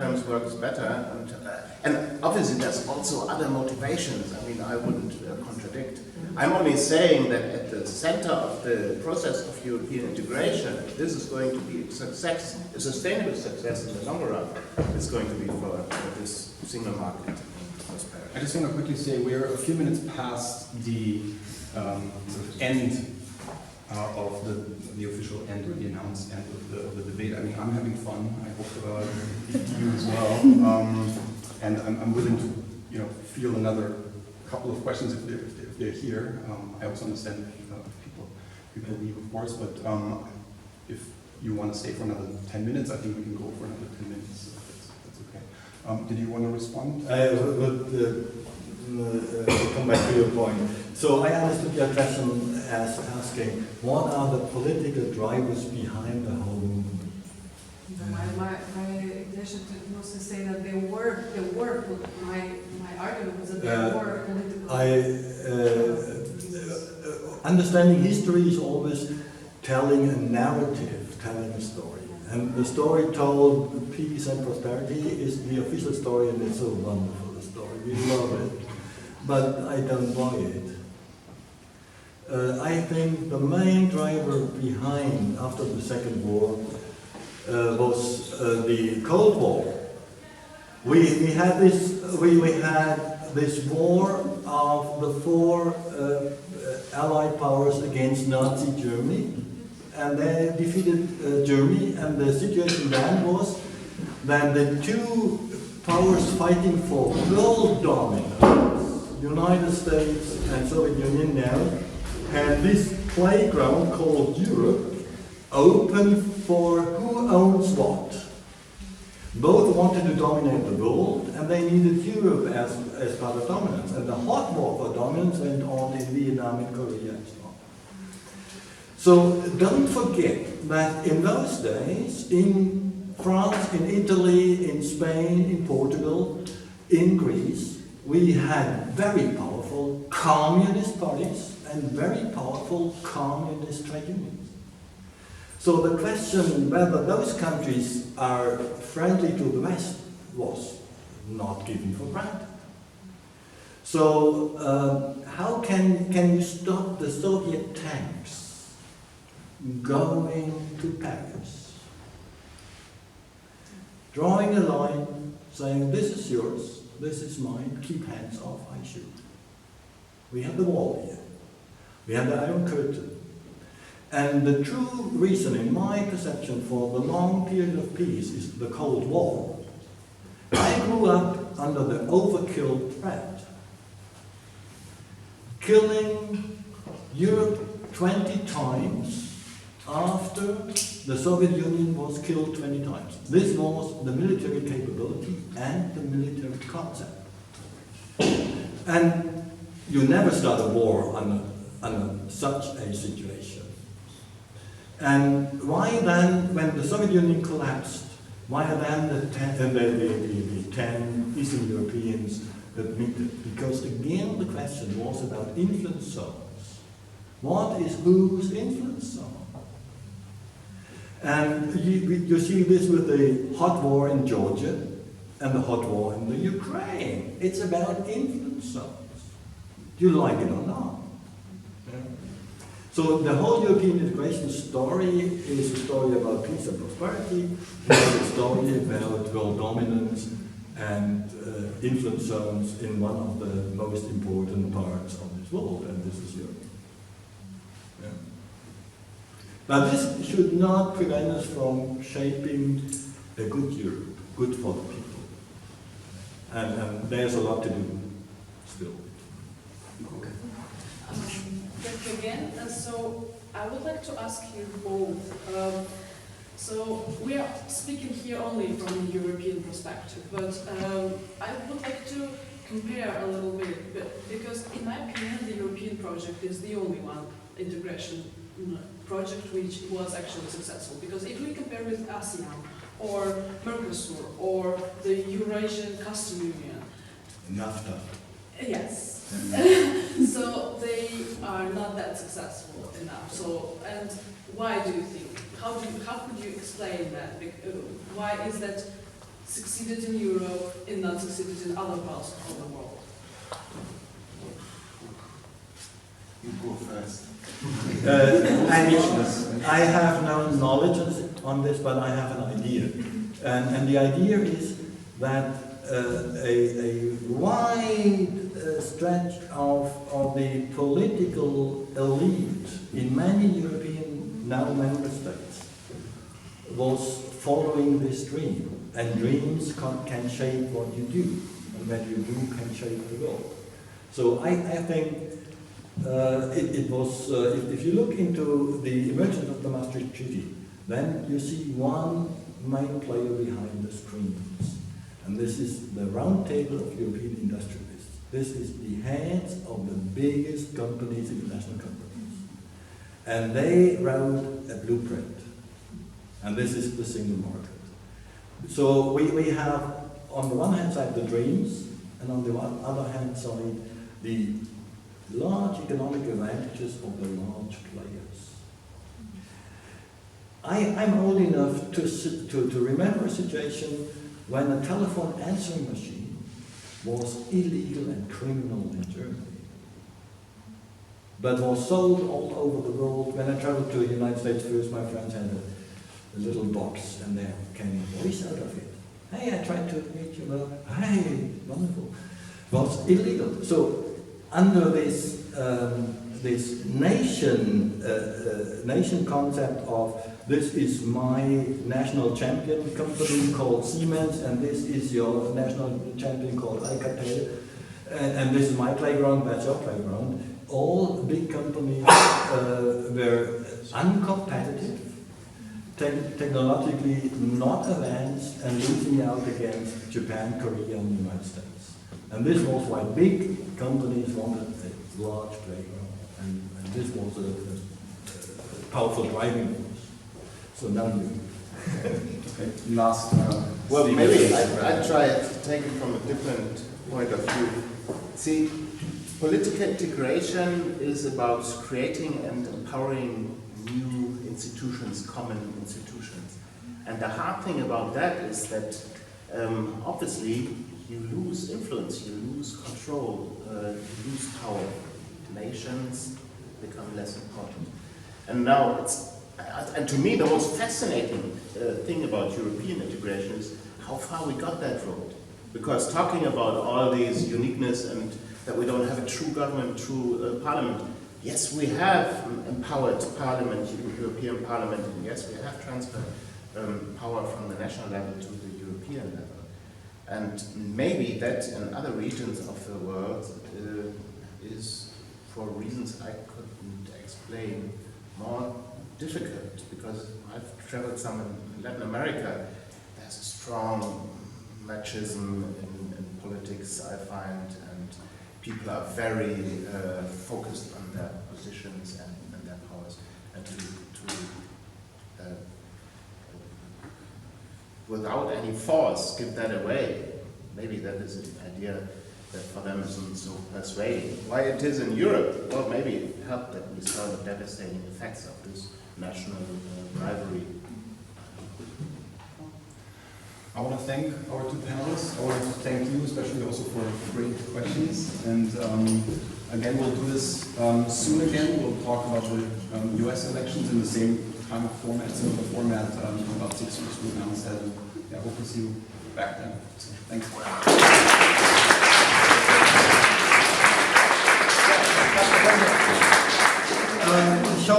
sometimes works better, and obviously there's also other motivations. I mean, I wouldn't contradict. I'm only saying that at the center of the process of European integration, this is going to be a success, a sustainable success in the long run. It's going to be for this single market prosperity. I just want to quickly say we're a few minutes past the sort of end of the official end, or the announced end of the debate. I mean, I'm having fun. I hope you as well. And I'm willing to, field another couple of questions if they're here. I also understand people leave, of course, but if you want to stay for another 10 minutes, I think we can go for another 10 minutes. That's okay. Did you want to respond? I would come back to your point. So I understood your question as asking, what are the political drivers behind the whole movement? My intention was to say that they were my argument was that they were political. Understanding history is always telling a narrative, telling a story. And the story told, peace and prosperity, is the official story, and it's so wonderful, the story. We love it. But I don't buy it. I think the main driver behind, after the Second War, was the Cold War. We had this war of the four Allied powers against Nazi Germany, and they defeated Germany. And the situation then was that the two powers fighting for world dominance, United States and Soviet Union, now had this playground called Europe open for who owns what. Both wanted to dominate the world, and they needed Europe as part of dominance. And the hot war for dominance went on in Vietnam, in Korea, and so on. So don't forget that in those days, in France, in Italy, in Spain, in Portugal, in Greece, we had very powerful communist parties and very powerful communist trade unions. So the question whether those countries are friendly to the West was not given for granted. So how can you stop the Soviet tanks going to Paris? Drawing a line, saying this is yours, this is mine, keep hands off, I shoot. We have the wall here. We have the Iron Curtain. And the true reason, in my perception, for the long period of peace is the Cold War. I grew up under the overkill threat. Killing Europe 20 times after the Soviet Union was killed 20 times. This was the military capability and the military concept. And you never start a war under such a situation. And why then, when the Soviet Union collapsed, why then the 10 Eastern Europeans admitted? Because again, the question was about influence zones. What is whose influence zone? And you see this with the hot war in Georgia and the hot war in the Ukraine. It's about influence zones. Do you like it or not? So the whole European integration story is a story about peace and prosperity. It's a story about world dominance and influence zones in one of the most important parts of this world, and this is Europe. Yeah. But this should not prevent us from shaping a good Europe, good for the people. And there's a lot to do still. Okay. Thank you again. So I would like to ask you both. So we are speaking here only from a European perspective, but I would like to compare a little bit, because in my opinion the European project is the only one integration project which was actually successful. Because if we compare with ASEAN or Mercosur or the Eurasian Custom Union, NAFTA. Yes. So they are not that successful enough. So, and why do you think? How could you explain that? Why is that succeeded in Europe and not succeeded in other parts of the world? You go first. I have no knowledge on this, but I have an idea. And the idea is that a wide stretch of the political elite in many European now member states was following this dream. And dreams can shape what you do, and what you do can shape the world. So I think it was, if you look into the emergence of the Maastricht Treaty, then you see one main player behind the screens. And this is the round table of European industrialists. This is the heads of the biggest companies, international companies. And they wrote a blueprint. And this is the single market. So we have, on the one hand side, the dreams, and on the other hand side, the large economic advantages of the large players. I'm old enough to remember a situation when a telephone answering machine was illegal and criminal in Germany, but was sold all over the world. When I traveled to the United States first, my friends had a little box, and there came a voice out of it. Hey, I tried to meet you. Well, hey, wonderful. Well, it's illegal. So under this this nation concept of this is my national champion company called Siemens, and this is your national champion called Alcatel, and this is my playground, that's your playground. All big companies were uncompetitive, technologically not advanced, and losing out against Japan, Korea, and the United States. And this was why big companies wanted a large playground, and this was a powerful driving force. So now you. Okay, last. Well, maybe I'd try to take it from a different point of view. See, political integration is about creating and empowering new institutions, common institutions. And the hard thing about that is that obviously you lose influence, you lose control, you lose power. Nations become less important. And now and to me the most fascinating thing about European integration is how far we got that road. Because talking about all these uniqueness and that we don't have a true government, true parliament, yes, we have empowered parliament, European parliament, and yes, we have transferred power from the national level to the European level. And maybe that in other regions of the world is, for reasons I couldn't explain, more difficult, because I've traveled some in Latin America. There's a strong machismo in politics, I find, and people are very focused on their positions and their powers, and without any force give that away. Maybe that is an idea that for them isn't so persuading. Why it is in Europe? Well, maybe it helped that we saw the devastating effects of this national rivalry. I want to thank our two panelists. I want to thank you, especially also for great questions. And again, we'll do this soon again. We'll talk about the US elections in the same kind of format, similar format, in about 6 weeks from now instead. Yeah, hope to see you back then. So, thanks.